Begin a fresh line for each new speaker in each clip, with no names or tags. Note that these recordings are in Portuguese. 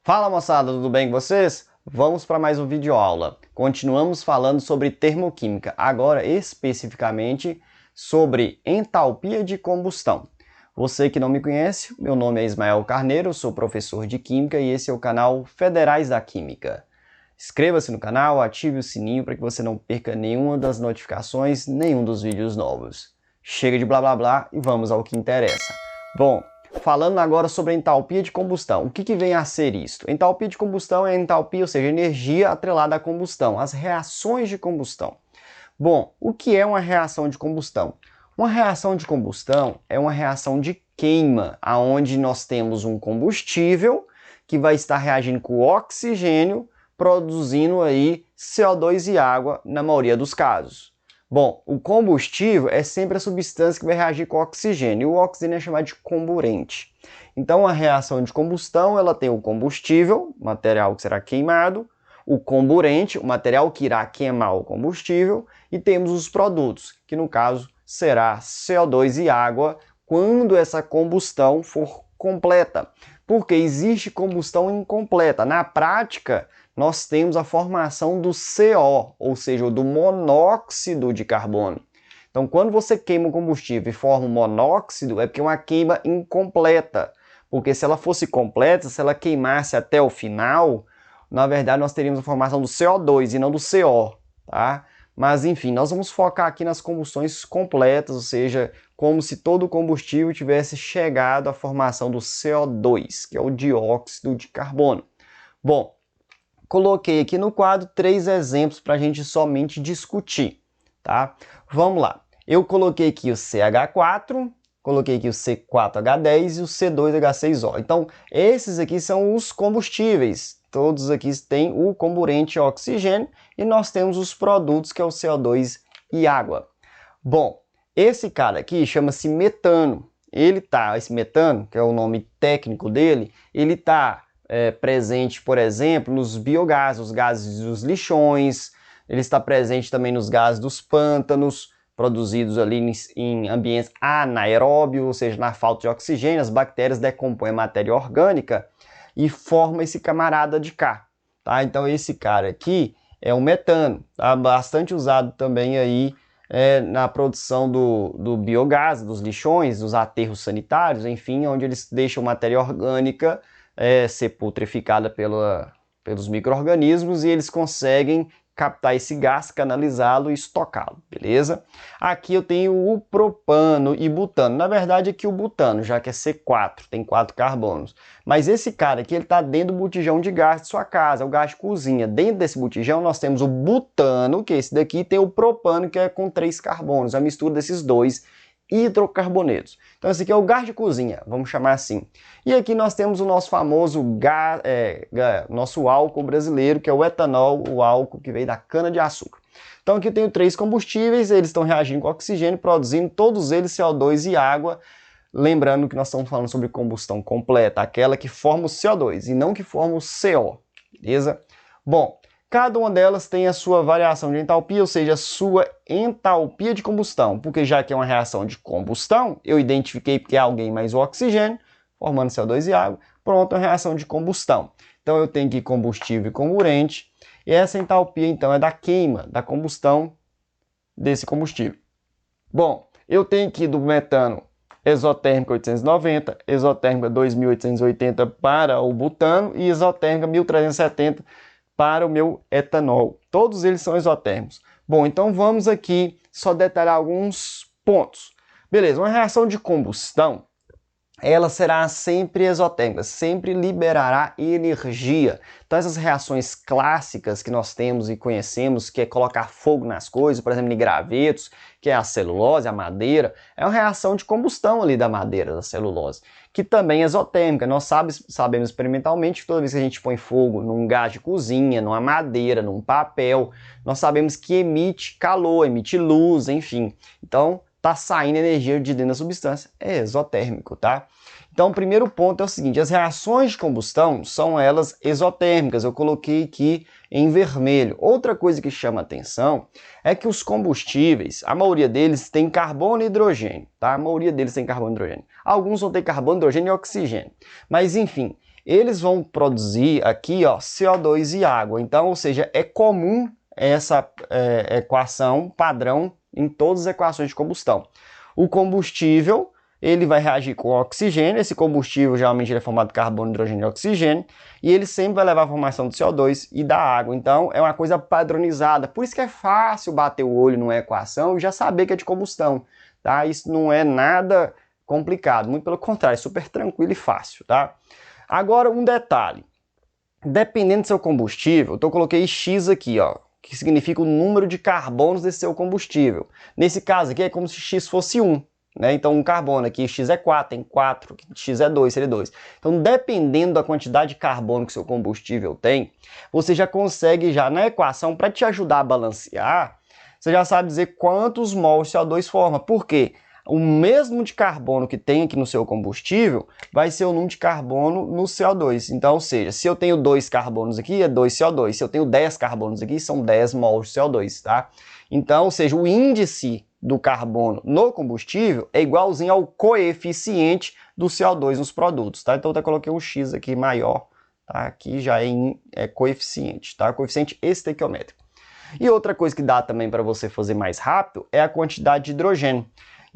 Fala moçada, tudo bem com vocês? Vamos para mais um vídeo aula. Continuamos falando sobre termoquímica, agora especificamente sobre entalpia de combustão. Você que não me conhece, meu nome é Ismael Carneiro, sou professor de Química e esse é o canal Federais da Química. Inscreva-se no canal, ative o sininho para que você não perca nenhuma das notificações, nenhum dos vídeos novos. Chega de blá blá blá e vamos ao que interessa. Bom, falando agora sobre a entalpia de combustão, o que vem a ser isto? Entalpia de combustão é a entalpia, ou seja, energia atrelada à combustão, as reações de combustão. Bom, o que é uma reação de combustão? Uma reação de combustão é uma reação de queima, onde nós temos um combustível que vai estar reagindo com oxigênio, produzindo aí CO2 e água na maioria dos casos. Bom, o combustível é sempre a substância que vai reagir com o oxigênio, e o oxigênio é chamado de comburente. Então, a reação de combustão, ela tem o combustível, material que será queimado, o comburente, o material que irá queimar o combustível, e temos os produtos, que no caso será CO2 e água, quando essa combustão for completa. Porque existe combustão incompleta. Na prática, nós temos a formação do CO, ou seja, do monóxido de carbono. Então, quando você queima o combustível e forma um monóxido, é porque é uma queima incompleta. Porque se ela fosse completa, se ela queimasse até o final, na verdade nós teríamos a formação do CO2 e não do CO, tá? Mas enfim, nós vamos focar aqui nas combustões completas, ou seja, como se todo o combustível tivesse chegado à formação do CO2, que é o dióxido de carbono. Bom, coloquei aqui no quadro 3 exemplos para a gente somente discutir, tá? Vamos lá. Eu coloquei aqui o CH4, coloquei aqui o C4H10 e o C2H6O. Então, esses aqui são os combustíveis. Todos aqui têm o comburente oxigênio e nós temos os produtos, que é o CO2 e água. Bom, esse cara aqui chama-se metano. Esse metano, que é o nome técnico dele, ele está presente, por exemplo, nos biogases, os gases dos lixões, ele está presente também nos gases dos pântanos, produzidos ali em ambientes anaeróbios, ou seja, na falta de oxigênio, as bactérias decompõem a matéria orgânica e formam esse camarada de cá, tá? Então esse cara aqui é o metano, tá? Bastante usado também aí na produção do biogás, dos lixões, dos aterros sanitários, enfim, onde eles deixam matéria orgânica ser putreficada pelos micro-organismos e eles conseguem captar esse gás, canalizá-lo e estocá-lo, beleza? Aqui eu tenho o propano e butano. Na verdade aqui o butano, já que é C4, tem 4 carbonos. Mas esse cara aqui, ele está dentro do botijão de gás de sua casa, é o gás de cozinha. Dentro desse botijão nós temos o butano, que é esse daqui, e tem o propano, que é com 3 carbonos, a mistura desses dois hidrocarbonetos. Então esse aqui é o gás de cozinha, vamos chamar assim. E aqui nós temos o nosso famoso nosso álcool brasileiro, que é o etanol, o álcool que veio da cana-de-açúcar. Então aqui eu tenho 3 combustíveis, eles estão reagindo com oxigênio, produzindo todos eles CO2 e água. Lembrando que nós estamos falando sobre combustão completa, aquela que forma o CO2 e não que forma o CO, beleza? Bom, cada uma delas tem a sua variação de entalpia, ou seja, a sua entalpia de combustão, porque já que é uma reação de combustão, eu identifiquei porque é alguém mais o oxigênio, formando CO2 e água, pronto, é uma reação de combustão. Então eu tenho aqui combustível e comburente, e essa entalpia então é da queima, da combustão desse combustível. Bom, eu tenho aqui do metano exotérmica 890, exotérmica 2880 para o butano e exotérmica 1370 para o meu etanol. Todos eles são exotérmicos. Bom, então vamos aqui só detalhar alguns pontos. Beleza, uma reação de combustão, ela será sempre exotérmica, sempre liberará energia. Então essas reações clássicas que nós temos e conhecemos, que é colocar fogo nas coisas, por exemplo, em gravetos, que é a celulose, a madeira, é uma reação de combustão ali da madeira, da celulose, que também é exotérmica. Nós sabemos experimentalmente que toda vez que a gente põe fogo num gás de cozinha, numa madeira, num papel, nós sabemos que emite calor, emite luz, enfim. Então, está saindo energia de dentro da substância, é exotérmico, tá? Então, o primeiro ponto é o seguinte, as reações de combustão são elas exotérmicas, eu coloquei aqui em vermelho. Outra coisa que chama atenção é que os combustíveis, a maioria deles tem carbono e hidrogênio, tá? A maioria deles tem carbono e hidrogênio. Alguns vão ter carbono, hidrogênio e oxigênio. Mas, enfim, eles vão produzir aqui, ó, CO2 e água. Então, ou seja, é comum essa equação padrão em todas as equações de combustão. O combustível, ele vai reagir com oxigênio, esse combustível geralmente ele é formado de carbono, hidrogênio e oxigênio, e ele sempre vai levar a formação do CO2 e da água. Então, é uma coisa padronizada. Por isso que é fácil bater o olho numa equação e já saber que é de combustão, tá? Isso não é nada complicado, muito pelo contrário, é super tranquilo e fácil, tá? Agora, um detalhe. Dependendo do seu combustível, eu coloquei X aqui, ó, que significa o número de carbonos desse seu combustível. Nesse caso aqui é como se X fosse 1. Né? Então, um carbono aqui, X é 4, tem 4, X é 2, seria 2. Então, dependendo da quantidade de carbono que seu combustível tem, você já consegue, já na equação, para te ajudar a balancear, você já sabe dizer quantos mols de CO2 forma. Por quê? O mesmo de carbono que tem aqui no seu combustível vai ser o número de carbono no CO2. Então, ou seja, se eu tenho 2 carbonos aqui, é 2 CO2. Se eu tenho 10 carbonos aqui, são 10 mols de CO2, tá? Então, ou seja, o índice do carbono no combustível é igualzinho ao coeficiente do CO2 nos produtos, tá? Então, eu até coloquei um X aqui maior, tá? Aqui já é coeficiente, tá? Coeficiente estequiométrico. E outra coisa que dá também para você fazer mais rápido é a quantidade de hidrogênio.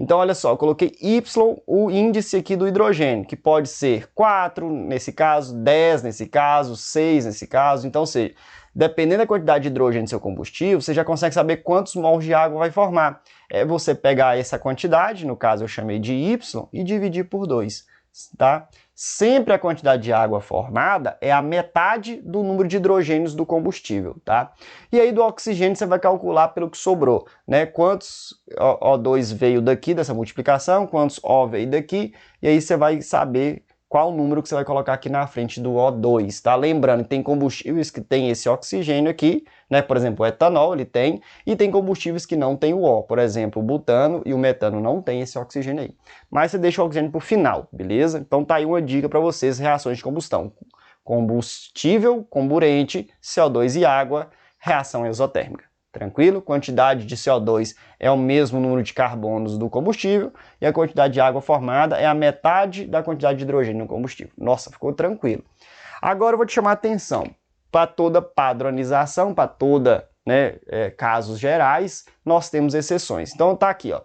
Então, olha só, eu coloquei Y, o índice aqui do hidrogênio, que pode ser 4 nesse caso, 10 nesse caso, 6 nesse caso. Então, ou seja, dependendo da quantidade de hidrogênio do seu combustível, você já consegue saber quantos mols de água vai formar. É você pegar essa quantidade, no caso eu chamei de Y, e dividir por 2, tá? Sempre a quantidade de água formada é a metade do número de hidrogênios do combustível, tá? E aí do oxigênio você vai calcular pelo que sobrou, né? Quantos O2 veio daqui, dessa multiplicação, quantos O veio daqui, e aí você vai saber qual o número que você vai colocar aqui na frente do O2, tá? Lembrando que tem combustíveis que tem esse oxigênio aqui, né? Por exemplo, o etanol, ele tem, e tem combustíveis que não tem o O. Por exemplo, o butano e o metano não tem esse oxigênio aí. Mas você deixa o oxigênio para o final, beleza? Então tá aí uma dica para vocês, reações de combustão. Combustível, comburente, CO2 e água, reação exotérmica. Tranquilo? Quantidade de CO2 é o mesmo número de carbonos do combustível e a quantidade de água formada é a metade da quantidade de hidrogênio no combustível. Nossa, ficou tranquilo. Agora eu vou te chamar a atenção para toda padronização, para toda, né, casos gerais, nós temos exceções. Então tá aqui, ó.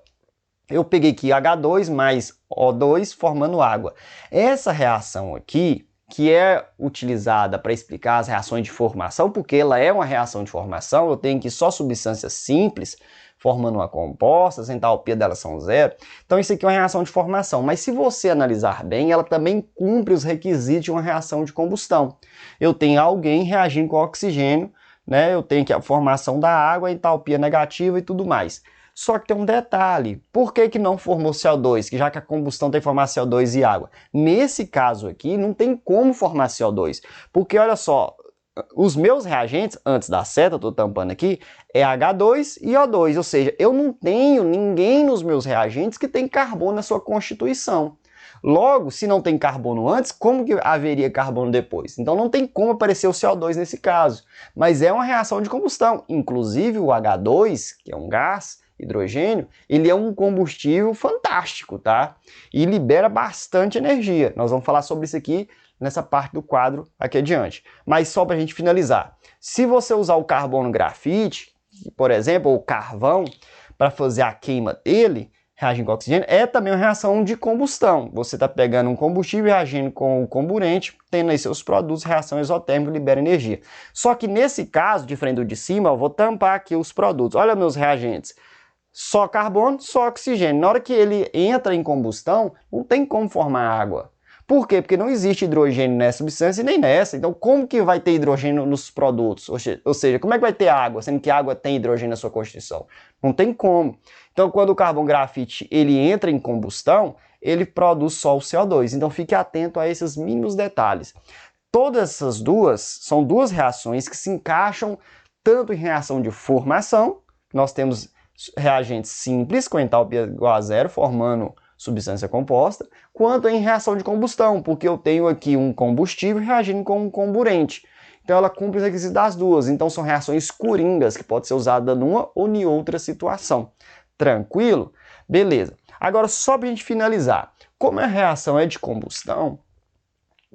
Eu peguei aqui H2 mais O2 formando água. Essa reação aqui, que é utilizada para explicar as reações de formação, porque ela é uma reação de formação, eu tenho aqui só substâncias simples formando uma composta, a entalpia delas são 0. Então isso aqui é uma reação de formação, mas se você analisar bem, ela também cumpre os requisitos de uma reação de combustão. Eu tenho alguém reagindo com oxigênio, né? Eu tenho aqui a formação da água, a entalpia negativa e tudo mais. Só que tem um detalhe, por que não formou CO2, que já que a combustão tem que formar CO2 e água? Nesse caso aqui, não tem como formar CO2, porque olha só, os meus reagentes, antes da seta, eu estou tampando aqui, é H2 e O2, ou seja, eu não tenho ninguém nos meus reagentes que tem carbono na sua constituição. Logo, se não tem carbono antes, como que haveria carbono depois? Então não tem como aparecer o CO2 nesse caso, mas é uma reação de combustão, inclusive o H2, que é um gás, hidrogênio, ele é um combustível fantástico, tá? E libera bastante energia. Nós vamos falar sobre isso aqui nessa parte do quadro aqui adiante. Mas só para a gente finalizar, se você usar o carbono grafite, por exemplo, ou carvão, para fazer a queima dele, reagindo com oxigênio, é também uma reação de combustão. Você está pegando um combustível e reagindo com o comburente, tendo aí seus produtos, reação exotérmica, libera energia. Só que nesse caso, diferente do de cima, eu vou tampar aqui os produtos. Olha meus reagentes. Só carbono, só oxigênio. Na hora que ele entra em combustão, não tem como formar água. Por quê? Porque não existe hidrogênio nessa substância e nem nessa. Então, como que vai ter hidrogênio nos produtos? Ou seja, como é que vai ter água, sendo que a água tem hidrogênio na sua constituição? Não tem como. Então, quando o carbono grafite ele entra em combustão, ele produz só o CO2. Então, fique atento a esses mínimos detalhes. Todas essas duas são duas reações que se encaixam tanto em reação de formação, nós temos reagentes simples, com entalpia igual a 0, formando substância composta, quanto em reação de combustão, porque eu tenho aqui um combustível reagindo com um comburente. Então ela cumpre os requisitos das duas. Então são reações coringas, que pode ser usada numa ou em outra situação. Tranquilo? Beleza. Agora, só para a gente finalizar, como a reação é de combustão,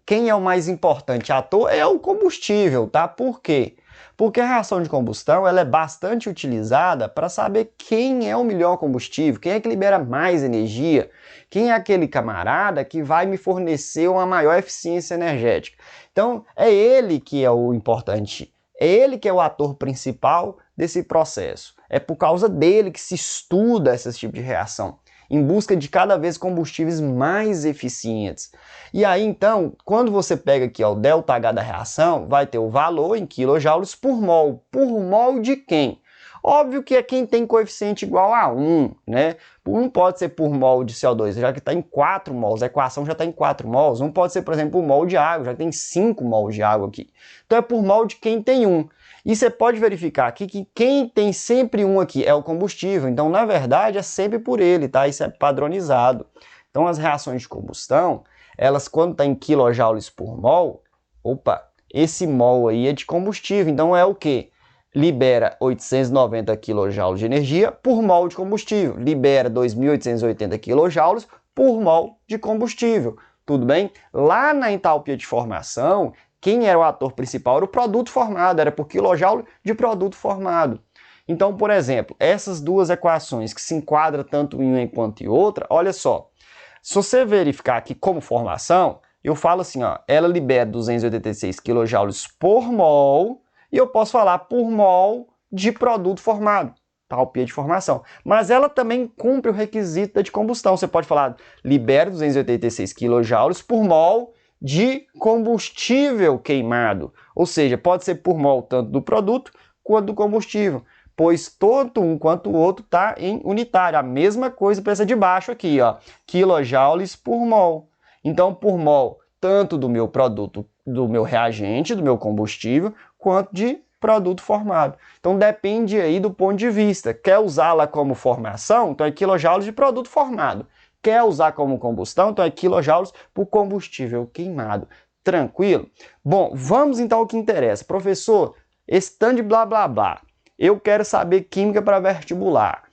quem é o mais importante ator é o combustível, tá? Por quê? Porque a reação de combustão ela é bastante utilizada para saber quem é o melhor combustível, quem é que libera mais energia, quem é aquele camarada que vai me fornecer uma maior eficiência energética. Então, é ele que é o importante, é ele que é o ator principal desse processo. É por causa dele que se estuda esse tipo de reação, em busca de cada vez combustíveis mais eficientes. E aí, então, quando você pega aqui ó, o ΔH da reação, vai ter o valor em quilojoules por mol. Por mol de quem? Óbvio que é quem tem coeficiente igual a 1, né? Não pode ser por mol de CO2, já que está em 4 mols, a equação já está em 4 mols. Não pode ser, por exemplo, por mol de água, já que tem 5 mols de água aqui. Então é por mol de quem tem 1. E você pode verificar aqui que quem tem sempre 1 aqui é o combustível. Então, na verdade, é sempre por ele, tá? Isso é padronizado. Então, as reações de combustão, elas quando está em quilojoules por mol, opa, esse mol aí é de combustível. Então, é o quê? Libera 890 kJ de energia por mol de combustível. Libera 2.880 kJ por mol de combustível. Tudo bem? Lá na entalpia de formação, quem era o ator principal era o produto formado, era por quilojoule de produto formado. Então, por exemplo, essas duas equações que se enquadram tanto em uma quanto em outra, olha só. Se você verificar aqui como formação, eu falo assim, ó, ela libera 286 kJ por mol, e eu posso falar por mol de produto formado, entalpia de formação. Mas ela também cumpre o requisito de combustão. Você pode falar, libera 286 kJ por mol de combustível queimado. Ou seja, pode ser por mol tanto do produto quanto do combustível, pois tanto um quanto o outro está em unitário. A mesma coisa para essa de baixo aqui, ó, quilojoules por mol. Então, por mol, tanto do meu produto, do meu reagente, do meu combustível, quanto de produto formado. Então depende aí do ponto de vista. Quer usá-la como formação? Então é quilojoules de produto formado. Quer usar como combustão? Então é quilojoules por combustível queimado. Tranquilo? Bom, vamos então ao que interessa. Professor, esse tanto de blá blá blá. Eu quero saber química para vestibular.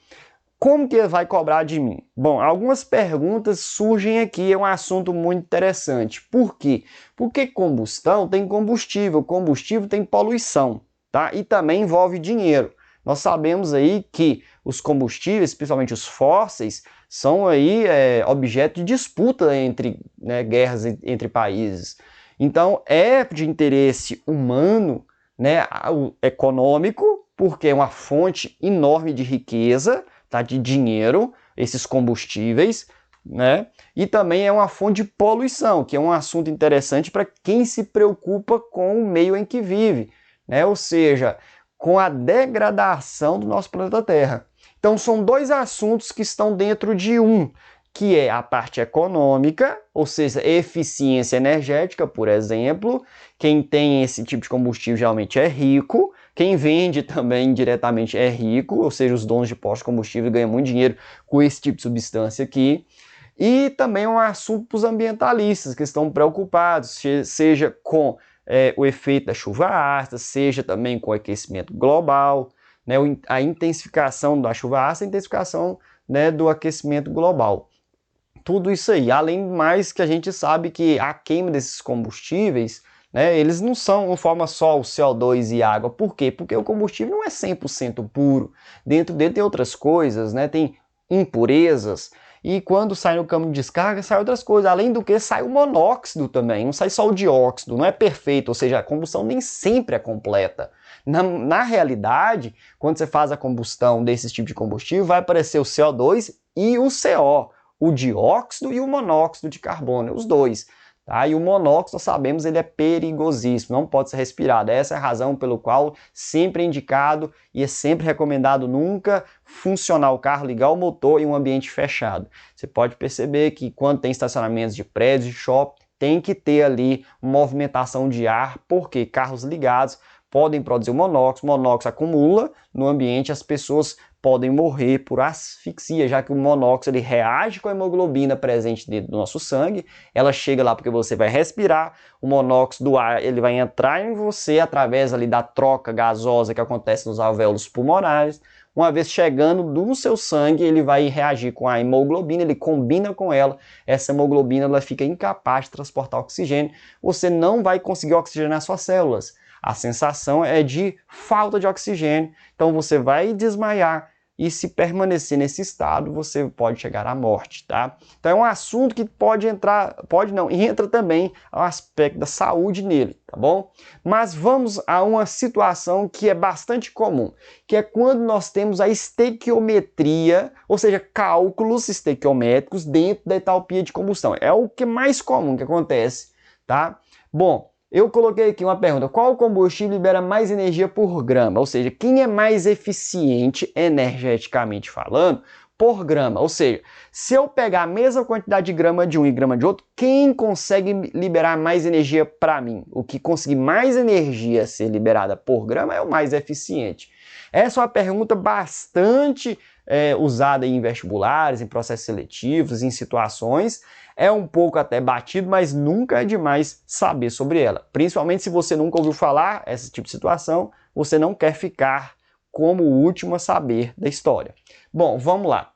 Como que ele vai cobrar de mim? Bom, algumas perguntas surgem aqui, é um assunto muito interessante. Por quê? Porque combustão tem combustível, combustível tem poluição, tá? E também envolve dinheiro. Nós sabemos aí que os combustíveis, principalmente os fósseis, são aí objeto de disputa entre guerras entre países. Então é de interesse humano, né, econômico, porque é uma fonte enorme de riqueza, tá, de dinheiro, esses combustíveis, né? E também é uma fonte de poluição, que é um assunto interessante para quem se preocupa com o meio em que vive, né? Ou seja, com a degradação do nosso planeta Terra. Então são dois assuntos que estão dentro de um, que é a parte econômica, ou seja, eficiência energética, por exemplo. Quem tem esse tipo de combustível geralmente é rico. Quem vende também diretamente é rico, ou seja, os donos de postos de combustível ganham muito dinheiro com esse tipo de substância aqui. E também é um assunto para os ambientalistas que estão preocupados, seja com o efeito da chuva ácida, seja também com o aquecimento global, né, a intensificação da chuva ácida e a intensificação, né, do aquecimento global. Tudo isso aí, além do mais que a gente sabe que a queima desses combustíveis, né, eles não formam só o CO2 e água. Por quê? Porque o combustível não é 100% puro. Dentro dele tem outras coisas, né, tem impurezas. E quando sai no caminho de descarga, sai outras coisas. Além do que, sai o monóxido também. Não sai só o dióxido, não é perfeito. Ou seja, a combustão nem sempre é completa. Na realidade, quando você faz a combustão desse tipo de combustível, vai aparecer o CO2 e o CO. O dióxido e o monóxido de carbono, os dois. Tá? E o monóxido, nós sabemos, ele é perigosíssimo, não pode ser respirado. Essa é a razão pelo qual sempre é indicado e é sempre recomendado nunca funcionar o carro, ligar o motor em um ambiente fechado. Você pode perceber que quando tem estacionamentos de prédios, de shopping, tem que ter ali movimentação de ar, porque carros ligados podem produzir monóxido acumula no ambiente, as pessoas podem morrer por asfixia, já que o monóxido ele reage com a hemoglobina presente dentro do nosso sangue, ela chega lá porque você vai respirar, o monóxido do ar ele vai entrar em você através ali da troca gasosa que acontece nos alvéolos pulmonares, Uma vez chegando no seu sangue, ele vai reagir com a hemoglobina, ele combina com ela, essa hemoglobina ela fica incapaz de transportar oxigênio, você não vai conseguir oxigenar suas células. A sensação é de falta de oxigênio, então você vai desmaiar e se permanecer nesse estado, você pode chegar à morte, tá? Então é um assunto que pode entrar, pode não, entra também o aspecto da saúde nele, tá bom? Mas vamos a uma situação que é bastante comum, que é quando nós temos a estequiometria, ou seja, cálculos estequiométricos dentro da entalpia de combustão. É o que é mais comum que acontece, tá? Bom, eu coloquei aqui uma pergunta: qual combustível libera mais energia por grama? Ou seja, quem é mais eficiente energeticamente falando por grama? Ou seja, se eu pegar a mesma quantidade de grama de um e grama de outro, quem consegue liberar mais energia para mim? O que conseguir mais energia ser liberada por grama é o mais eficiente. Essa é uma pergunta bastante usada em vestibulares, em processos seletivos, em situações. É um pouco até batido, mas nunca é demais saber sobre ela. Principalmente se você nunca ouviu falar esse tipo de situação, você não quer ficar como o último a saber da história. Bom, vamos lá.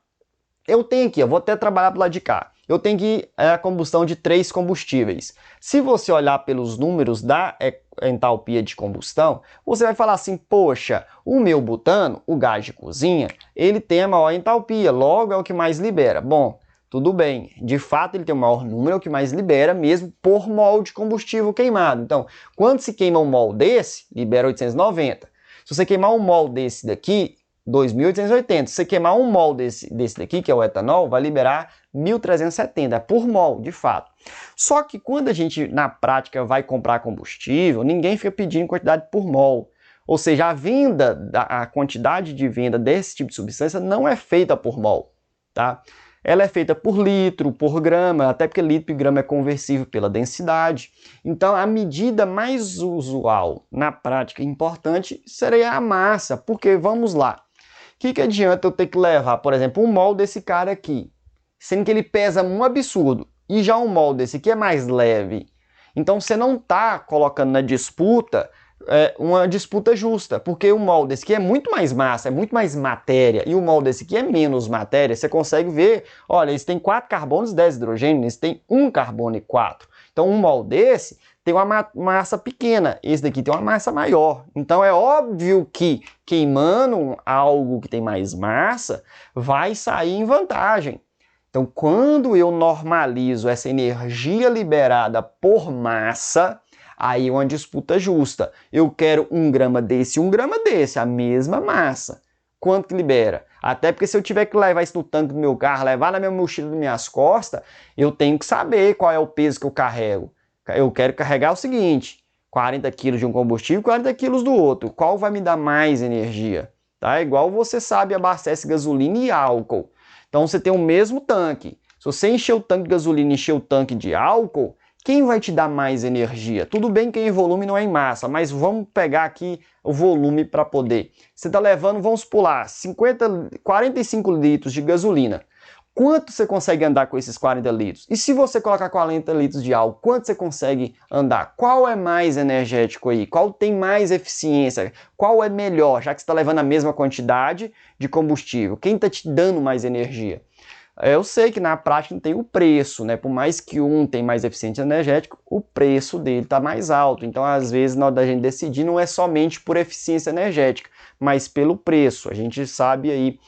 Eu tenho aqui, eu vou até trabalhar para lado de cá. Eu tenho aqui a combustão de 3 combustíveis. Se você olhar pelos números da entalpia de combustão, você vai falar assim: poxa, o meu butano, o gás de cozinha, ele tem a maior entalpia, logo é o que mais libera. Bom, tudo bem, de fato ele tem o maior número, é o que mais libera mesmo por mol de combustível queimado. Então, quando se queima um mol desse, libera 890. Se você queimar um mol desse daqui, 2.880. Se você queimar um mol desse daqui, que é o etanol, vai liberar 1.370 por mol, de fato. Só que quando a gente, na prática, vai comprar combustível, ninguém fica pedindo quantidade por mol. Ou seja, a quantidade de venda desse tipo de substância não é feita por mol, tá? Ela é feita por litro, por grama, até porque litro e grama é conversível pela densidade. Então, a medida mais usual, na prática, importante, seria a massa, porque, vamos lá, o que adianta eu ter que levar, por exemplo, um mol desse cara aqui, sendo que ele pesa um absurdo, e já um mol desse aqui é mais leve. Então, você não está colocando na disputa uma disputa justa, porque o mol desse aqui é muito mais massa, é muito mais matéria, e o mol desse aqui é menos matéria. Você consegue ver, olha, eles têm 4 carbonos e 10 hidrogênios, eles têm 1 carbono e 4. Então um mol desse tem uma massa pequena, esse daqui tem uma massa maior. Então é óbvio que queimando algo que tem mais massa, vai sair em vantagem. Então quando eu normalizo essa energia liberada por massa, aí é uma disputa justa. Eu quero 1 grama desse e 1 grama desse, a mesma massa. Quanto que libera? Até porque se eu tiver que levar isso no tanque do meu carro, levar na minha mochila das minhas costas, eu tenho que saber qual é o peso que eu carrego. Eu quero carregar o seguinte: 40 kg de um combustível e 40 kg do outro. Qual vai me dar mais energia? Tá? Igual você sabe, abastece gasolina e álcool. Então você tem o mesmo tanque. Se você encher o tanque de gasolina e encher o tanque de álcool, quem vai te dar mais energia? Tudo bem que em volume não é em massa, mas vamos pegar aqui o volume para poder. Você está levando, vamos pular, 45 litros de gasolina. Quanto você consegue andar com esses 40 litros? E se você colocar 40 litros de álcool, quanto você consegue andar? Qual é mais energético aí? Qual tem mais eficiência? Qual é melhor, já que você está levando a mesma quantidade de combustível? Quem está te dando mais energia? Eu sei que na prática tem o preço, né? Por mais que um tem mais eficiência energética, o preço dele está mais alto. Então, às vezes, na hora da gente decidir, não é somente por eficiência energética, mas pelo preço. A gente sabe aí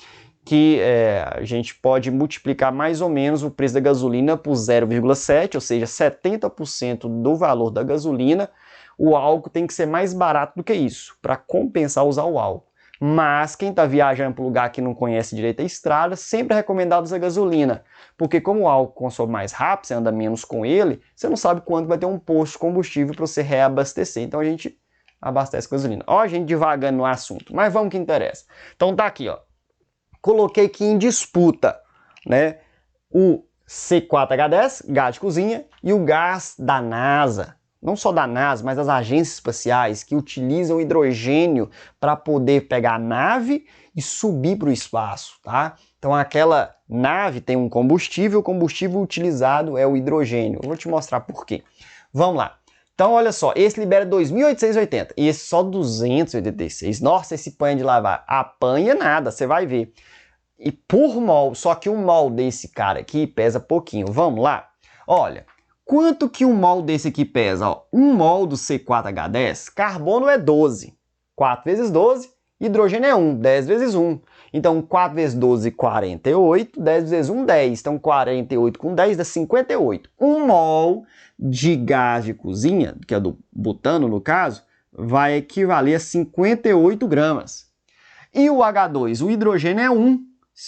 que a gente pode multiplicar mais ou menos o preço da gasolina por 0,7, ou seja, 70% do valor da gasolina. O álcool tem que ser mais barato do que isso, para compensar usar o álcool. Mas quem está viajando para um lugar que não conhece direito a estrada, sempre é recomendado usar gasolina. Porque como o álcool consome mais rápido, você anda menos com ele, você não sabe quando vai ter um posto de combustível para você reabastecer. Então a gente abastece gasolina. Ó, a gente devagando no assunto, mas vamos que interessa. Então tá aqui, ó. Coloquei aqui em disputa, né, o C4H10, gás de cozinha, e o gás da NASA. Não só da NASA, mas das agências espaciais que utilizam hidrogênio para poder pegar a nave e subir para o espaço, tá? Então aquela nave tem um combustível, o combustível utilizado é o hidrogênio. Eu vou te mostrar por quê. Vamos lá. Então, olha só, esse libera 2.880 e esse só 286. Nossa, esse panha de lavar. Apanha nada, você vai ver. E por mol, só que um mol desse cara aqui pesa pouquinho. Vamos lá? Olha, quanto que um mol desse aqui pesa? Ó, um mol do C4H10, carbono é 12. 4 vezes 12, hidrogênio é 1, 10 vezes 1. Então, 4 vezes 12, 48, 10 vezes 1, 10. Então, 48 com 10 dá 58. Um mol de gás de cozinha, que é do butano no caso, vai equivaler a 58 gramas. E o H2, o hidrogênio é 1.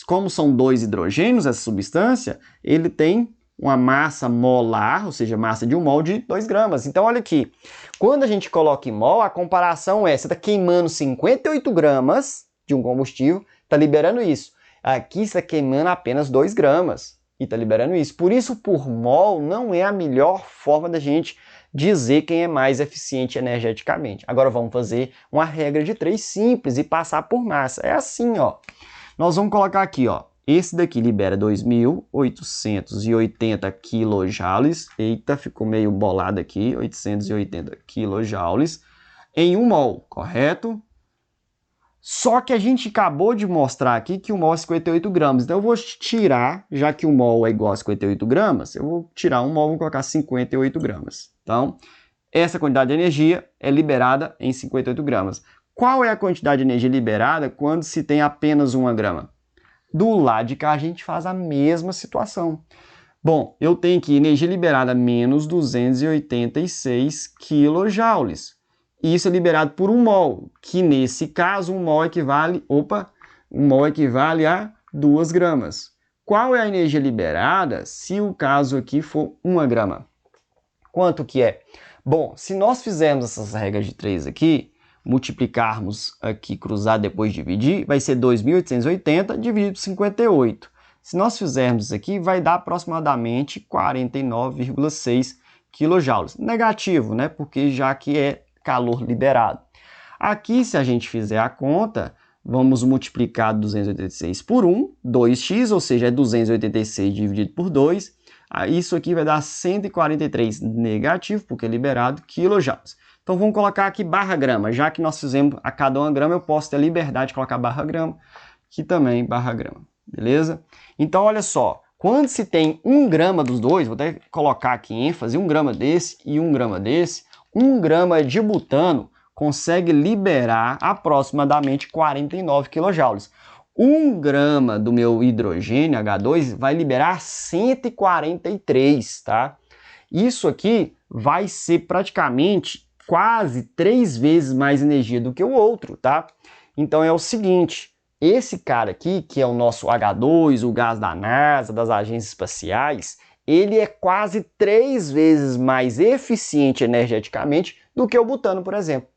Como são 2 hidrogênios, essa substância, ele tem uma massa molar, ou seja, massa de um mol de 2 gramas. Então, olha aqui, quando a gente coloca em mol, a comparação é, você está queimando 58 gramas de um combustível, está liberando isso. Aqui está queimando apenas 2 gramas e está liberando isso. Por isso, por mol, não é a melhor forma da gente dizer quem é mais eficiente energeticamente. Agora vamos fazer uma regra de 3 simples e passar por massa. É assim, ó. Nós vamos colocar aqui, ó. Esse daqui libera 2.880 kJ. Eita, ficou meio bolado aqui. 880 kJ em 1 mol, correto? Só que a gente acabou de mostrar aqui que o mol é 58 gramas. Então eu vou tirar, já que o mol é igual a 58 gramas, eu vou tirar 1 mol e vou colocar 58 gramas. Então, essa quantidade de energia é liberada em 58 gramas. Qual é a quantidade de energia liberada quando se tem apenas 1 grama? Do lado de cá a gente faz a mesma situação. Bom, eu tenho aqui energia liberada menos 286 kJ. Isso é liberado por 1 mol, que nesse caso 1 mol equivale, 1 mol equivale a 2 gramas. Qual é a energia liberada se o caso aqui for 1 grama? Quanto que é? Bom, se nós fizermos essas regras de 3 aqui, multiplicarmos aqui, cruzar, depois dividir, vai ser 2.880 dividido por 58. Se nós fizermos isso aqui, vai dar aproximadamente 49,6 kJ. Negativo, né? Porque já que é calor liberado. Aqui, se a gente fizer a conta, vamos multiplicar 286 por 1, 2x, ou seja, é 286 dividido por 2. Isso aqui vai dar 143 negativo, porque é liberado, quilojoules. Então vamos colocar aqui barra grama, já que nós fizemos a cada 1 grama, eu posso ter a liberdade de colocar barra grama, que também barra grama, beleza? Então olha só, quando se tem 1 grama dos dois, vou até colocar aqui ênfase, 1 grama desse e 1 grama desse, 1 grama de butano consegue liberar aproximadamente 49 kJ. 1 grama do meu hidrogênio, H2, vai liberar 143, tá? Isso aqui vai ser praticamente quase 3 vezes mais energia do que o outro, tá? Então é o seguinte, esse cara aqui, que é o nosso H2, o gás da NASA, das agências espaciais, ele é quase 3 vezes mais eficiente energeticamente do que o butano, por exemplo.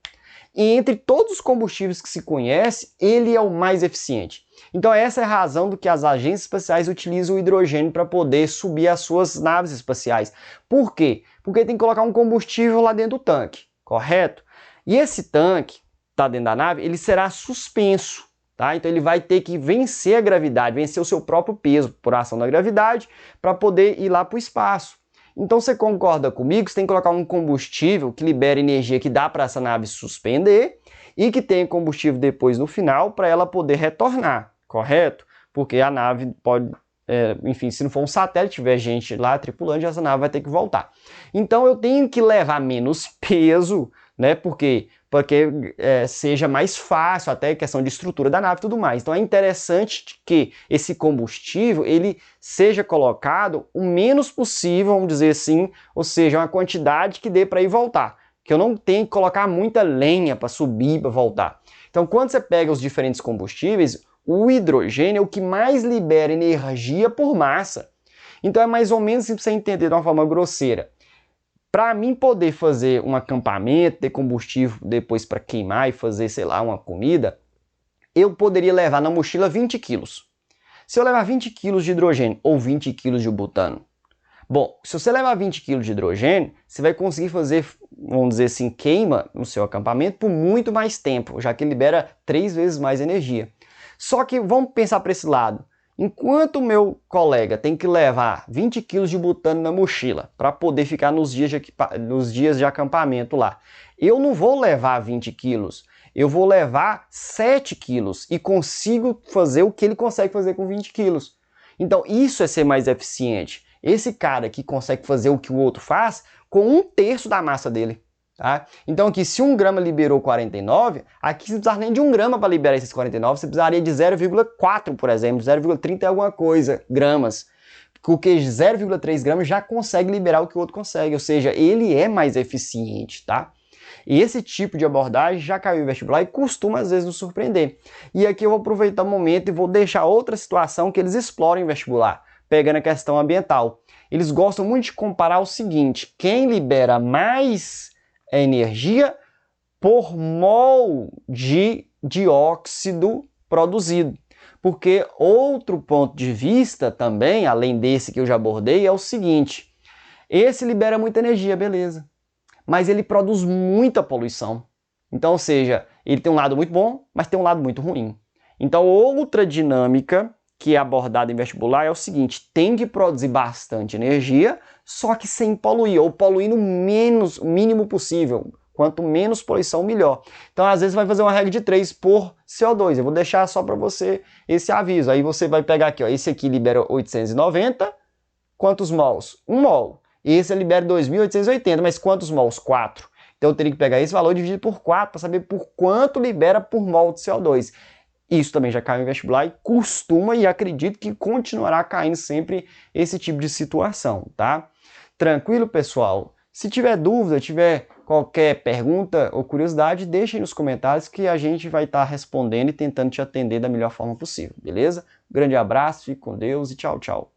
E entre todos os combustíveis que se conhece, ele é o mais eficiente. Então essa é a razão do que as agências espaciais utilizam o hidrogênio para poder subir as suas naves espaciais. Por quê? Porque tem que colocar um combustível lá dentro do tanque, correto? E esse tanque, que está dentro da nave, ele será suspenso, tá? Então ele vai ter que vencer a gravidade, vencer o seu próprio peso por ação da gravidade, para poder ir lá para o espaço. Então você concorda comigo? Você tem que colocar um combustível que libere energia que dá para essa nave suspender e que tenha combustível depois no final para ela poder retornar, correto? Porque a nave pode, enfim, se não for um satélite, tiver gente lá tripulante, essa nave vai ter que voltar. Então eu tenho que levar menos peso, né? Porque seja mais fácil, até questão de estrutura da nave e tudo mais. Então é interessante que esse combustível ele seja colocado o menos possível, vamos dizer assim, ou seja, uma quantidade que dê para ir e voltar. Que eu não tenho que colocar muita lenha para subir e para voltar. Então quando você pega os diferentes combustíveis, o hidrogênio é o que mais libera energia por massa. Então é mais ou menos assim para você entender de uma forma grosseira. Para mim poder fazer um acampamento, ter combustível depois para queimar e fazer, sei lá, uma comida, eu poderia levar na mochila 20 quilos. Se eu levar 20 quilos de hidrogênio ou 20 quilos de butano, bom, se você levar 20 quilos de hidrogênio, você vai conseguir fazer, vamos dizer assim, queima no seu acampamento por muito mais tempo, já que libera 3 vezes mais energia. Só que vamos pensar para esse lado. Enquanto o meu colega tem que levar 20 quilos de butano na mochila para poder ficar nos dias de acampamento lá, eu não vou levar 20 quilos, eu vou levar 7 quilos e consigo fazer o que ele consegue fazer com 20 quilos. Então isso é ser mais eficiente. Esse cara que consegue fazer o que o outro faz com 1/3 da massa dele. Tá? Então aqui, se 1 grama liberou 49, aqui você não precisa nem de 1 grama para liberar esses 49, você precisaria de 0,4, por exemplo, 0,30 é alguma coisa, gramas. Porque 0,3 gramas já consegue liberar o que o outro consegue, ou seja, ele é mais eficiente, tá? E esse tipo de abordagem já caiu em vestibular e costuma às vezes nos surpreender. E aqui eu vou aproveitar o momento e vou deixar outra situação que eles exploram em vestibular, pegando a questão ambiental. Eles gostam muito de comparar o seguinte: quem libera mais energia por mol de dióxido produzido. Porque outro ponto de vista também, além desse que eu já abordei, é o seguinte: esse libera muita energia, beleza, mas ele produz muita poluição. Então, ou seja, ele tem um lado muito bom, mas tem um lado muito ruim. Então, outra dinâmica que é abordada em vestibular é o seguinte: tem que produzir bastante energia, só que sem poluir, ou poluindo o mínimo possível. Quanto menos poluição, melhor. Então, às vezes, vai fazer uma regra de 3 por CO2. Eu vou deixar só para você esse aviso. Aí você vai pegar aqui, ó, esse aqui libera 890, quantos mols? 1 mol. Esse libera 2.880, mas quantos mols? 4. Então, eu teria que pegar esse valor e dividir por 4 para saber por quanto libera por mol de CO2. Isso também já caiu em vestibular e costuma, e acredito que continuará caindo sempre esse tipo de situação, tá? Tranquilo, pessoal? Se tiver dúvida, tiver qualquer pergunta ou curiosidade, deixe aí nos comentários que a gente vai estar respondendo e tentando te atender da melhor forma possível, beleza? Um grande abraço, fique com Deus e tchau, tchau.